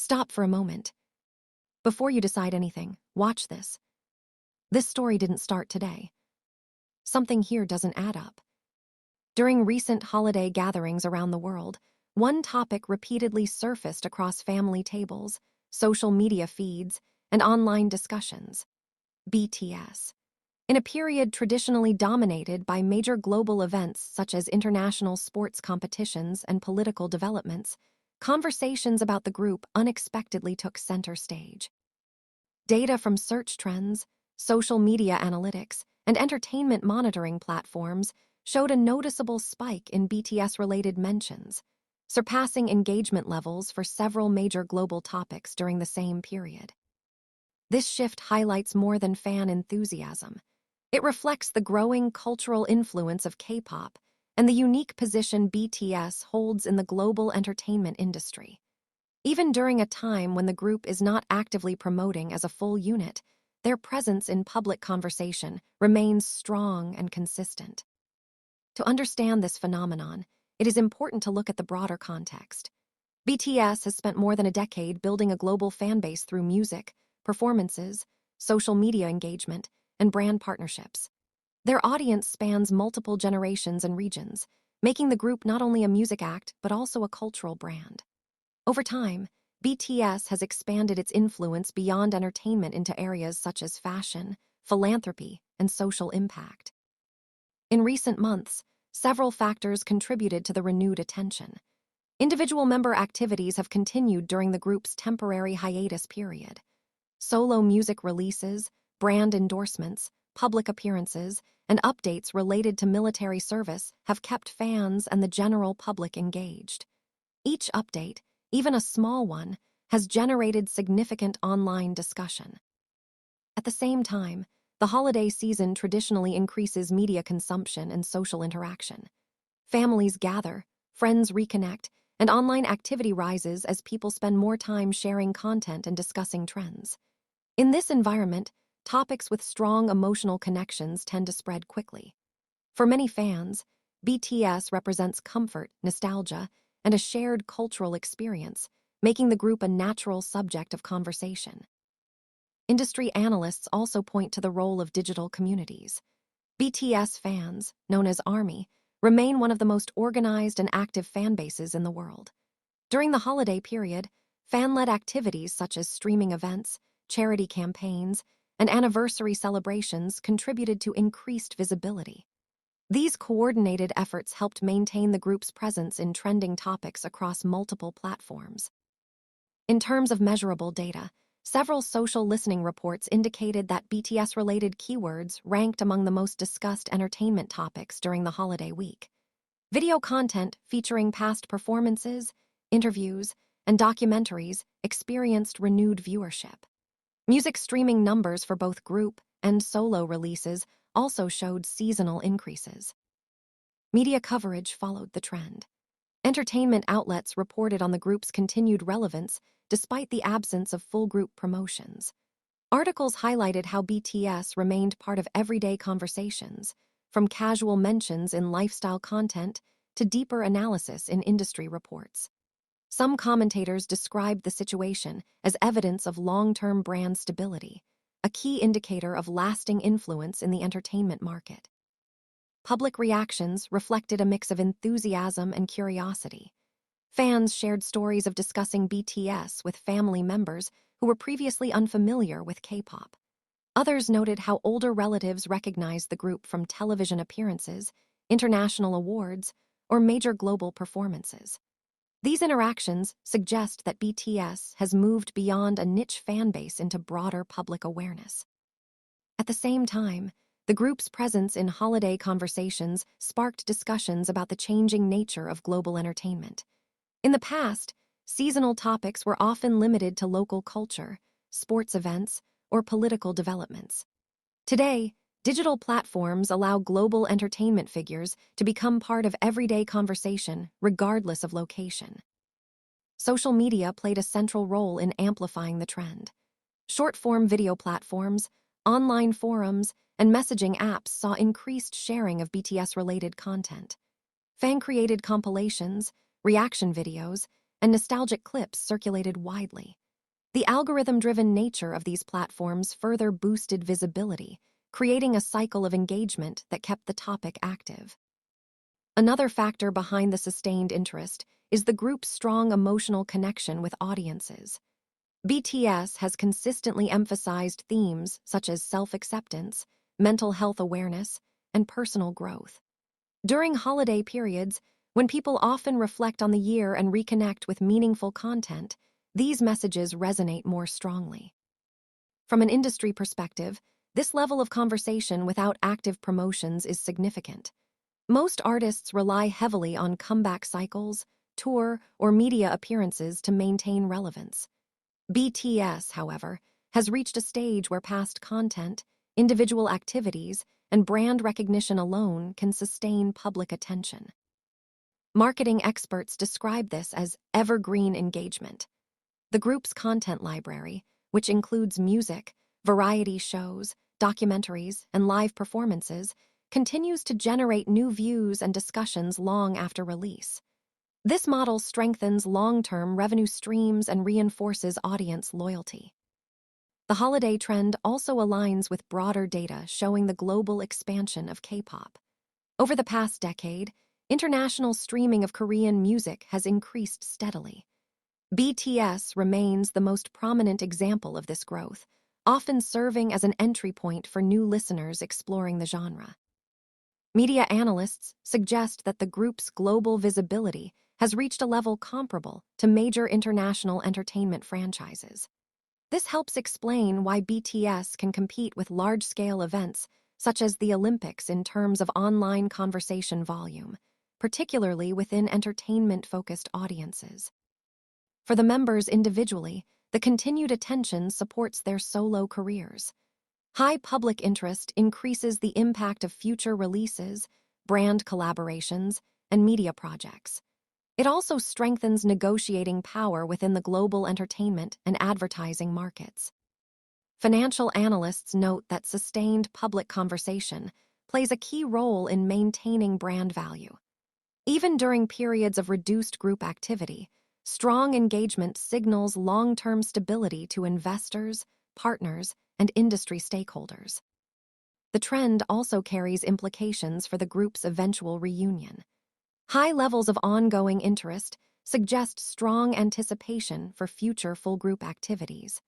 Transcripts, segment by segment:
Stop for a moment. Before you decide anything, watch this. This story didn't start today. Something here doesn't add up. During recent holiday gatherings around the world, one topic repeatedly surfaced across family tables, social media feeds, and online discussions: BTS. In a period traditionally dominated by major global events such as international sports competitions and political developments, conversations about the group unexpectedly took center stage. Data from search trends, social media analytics, and entertainment monitoring platforms showed a noticeable spike in BTS-related mentions, surpassing engagement levels for several major global topics during the same period. This shift highlights more than fan enthusiasm. It reflects the growing cultural influence of K-pop and the unique position BTS holds in the global entertainment industry. Even during a time when the group is not actively promoting as a full unit, their presence in public conversation remains strong and consistent. To understand this phenomenon, it is important to look at the broader context. BTS has spent more than a decade building a global fanbase through music, performances, social media engagement, and brand partnerships. Their audience spans multiple generations and regions, making the group not only a music act but also a cultural brand. Over time, BTS has expanded its influence beyond entertainment into areas such as fashion, philanthropy, and social impact. In recent months, several factors contributed to the renewed attention. Individual member activities have continued during the group's temporary hiatus period. Solo music releases, brand endorsements, public appearances, and updates related to military service have kept fans and the general public engaged. Each update, even a small one, has generated significant online discussion. At the same time, the holiday season traditionally increases media consumption and social interaction. Families gather, friends reconnect, and online activity rises as people spend more time sharing content and discussing trends. In this environment, topics with strong emotional connections tend to spread quickly. For many fans, BTS represents comfort, nostalgia, and a shared cultural experience, making the group a natural subject of conversation. Industry analysts also point to the role of digital communities. BTS fans, known as ARMY, remain one of the most organized and active fan bases in the world. During the holiday period, fan-led activities such as streaming events, charity campaigns, and anniversary celebrations contributed to increased visibility. These coordinated efforts helped maintain the group's presence in trending topics across multiple platforms. In terms of measurable data, several social listening reports indicated that BTS-related keywords ranked among the most discussed entertainment topics during the holiday week. Video content featuring past performances, interviews, and documentaries experienced renewed viewership. Music streaming numbers for both group and solo releases also showed seasonal increases. Media coverage followed the trend. Entertainment outlets reported on the group's continued relevance despite the absence of full group promotions. Articles highlighted how BTS remained part of everyday conversations, from casual mentions in lifestyle content to deeper analysis in industry reports. Some commentators described the situation as evidence of long-term brand stability, a key indicator of lasting influence in the entertainment market. Public reactions reflected a mix of enthusiasm and curiosity. Fans shared stories of discussing BTS with family members who were previously unfamiliar with K-pop. Others noted how older relatives recognized the group from television appearances, international awards, or major global performances. These interactions suggest that BTS has moved beyond a niche fanbase into broader public awareness. At the same time, the group's presence in holiday conversations sparked discussions about the changing nature of global entertainment. In the past, seasonal topics were often limited to local culture, sports events, or political developments. Today, digital platforms allow global entertainment figures to become part of everyday conversation, regardless of location. Social media played a central role in amplifying the trend. Short-form video platforms, online forums, and messaging apps saw increased sharing of BTS-related content. Fan-created compilations, reaction videos, and nostalgic clips circulated widely. The algorithm-driven nature of these platforms further boosted visibility, creating a cycle of engagement that kept the topic active. Another factor behind the sustained interest is the group's strong emotional connection with audiences. BTS has consistently emphasized themes such as self-acceptance, mental health awareness, and personal growth. During holiday periods, when people often reflect on the year and reconnect with meaningful content, these messages resonate more strongly. From an industry perspective, this level of conversation without active promotions is significant. Most artists rely heavily on comeback cycles, tour, or media appearances to maintain relevance. BTS, however, has reached a stage where past content, individual activities, and brand recognition alone can sustain public attention. Marketing experts describe this as evergreen engagement. The group's content library, which includes music, variety shows, documentaries, and live performances, continues to generate new views and discussions long after release. This model strengthens long-term revenue streams and reinforces audience loyalty. The holiday trend also aligns with broader data showing the global expansion of K-pop. Over the past decade, international streaming of Korean music has increased steadily. BTS remains the most prominent example of this growth, often serving as an entry point for new listeners exploring the genre. Media analysts suggest that the group's global visibility has reached a level comparable to major international entertainment franchises. This helps explain why BTS can compete with large-scale events such as the Olympics in terms of online conversation volume, particularly within entertainment-focused audiences. For the members individually, the continued attention supports their solo careers. High public interest increases the impact of future releases, brand collaborations, and media projects. It also strengthens negotiating power within the global entertainment and advertising markets. Financial analysts note that sustained public conversation plays a key role in maintaining brand value. Even during periods of reduced group activity, strong engagement signals long-term stability to investors, partners, and industry stakeholders. The trend also carries implications for the group's eventual reunion. High levels of ongoing interest suggest strong anticipation for future full group activities.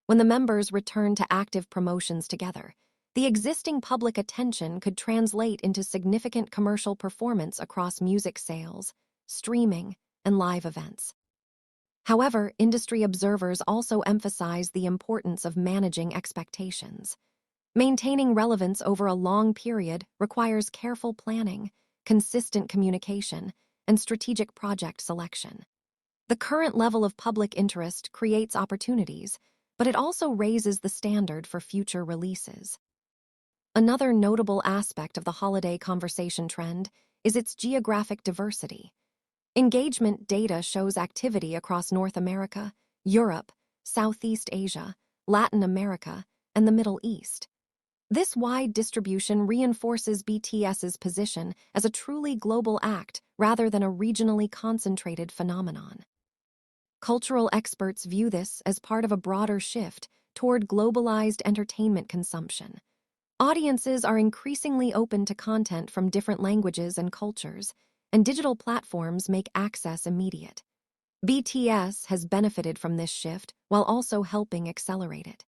When the members return to active promotions together, the existing public attention could translate into significant commercial performance across music sales, streaming, and live events. However, industry observers also emphasize the importance of managing expectations. Maintaining relevance over a long period requires careful planning, consistent communication, and strategic project selection. The current level of public interest creates opportunities, but it also raises the standard for future releases. Another notable aspect of the holiday conversation trend is its geographic diversity. Engagement data shows activity across North America, Europe, Southeast Asia, Latin America, and the Middle East. This wide distribution reinforces BTS's position as a truly global act rather than a regionally concentrated phenomenon. Cultural experts view this as part of a broader shift toward globalized entertainment consumption. Audiences are increasingly open to content from different languages and cultures, and digital platforms make access immediate. BTS has benefited from this shift while also helping accelerate it.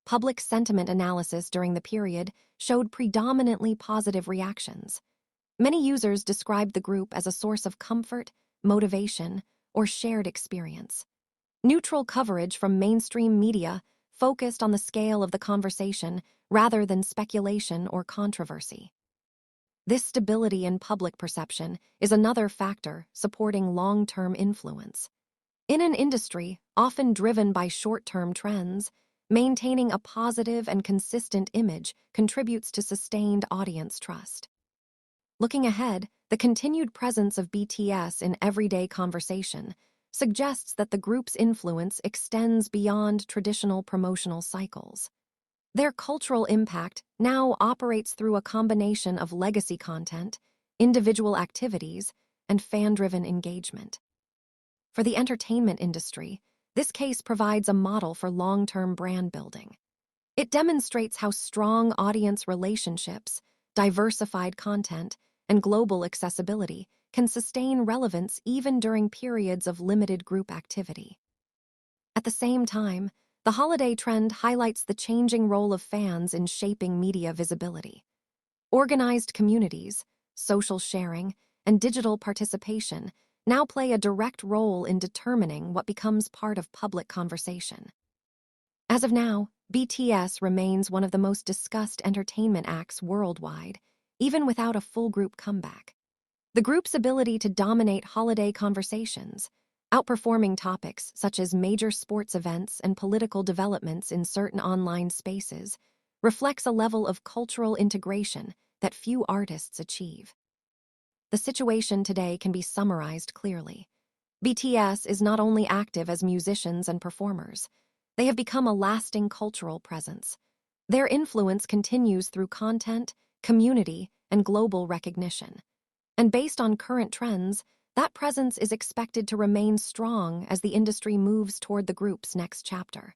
Public sentiment analysis during the period showed predominantly positive reactions. Many users described the group as a source of comfort, motivation, or shared experience. Neutral coverage from mainstream media focused on the scale of the conversation rather than speculation or controversy. This stability in public perception is another factor supporting long-term influence. In an industry often driven by short-term trends, maintaining a positive and consistent image contributes to sustained audience trust. Looking ahead, the continued presence of BTS in everyday conversation suggests that the group's influence extends beyond traditional promotional cycles. Their cultural impact now operates through a combination of legacy content, individual activities, and fan-driven engagement. For the entertainment industry, this case provides a model for long-term brand building. It demonstrates how strong audience relationships, diversified content, and global accessibility can sustain relevance even during periods of limited group activity. At the same time, the holiday trend highlights the changing role of fans in shaping media visibility. Organized communities, social sharing, and digital participation now play a direct role in determining what becomes part of public conversation. As of now, BTS remains one of the most discussed entertainment acts worldwide, even without a full group comeback. The group's ability to dominate holiday conversations, outperforming topics such as major sports events and political developments in certain online spaces, reflects a level of cultural integration that few artists achieve. The situation today can be summarized clearly. BTS is not only active as musicians and performers, they have become a lasting cultural presence. Their influence continues through content, community, and global recognition. And based on current trends, that presence is expected to remain strong as the industry moves toward the group's next chapter.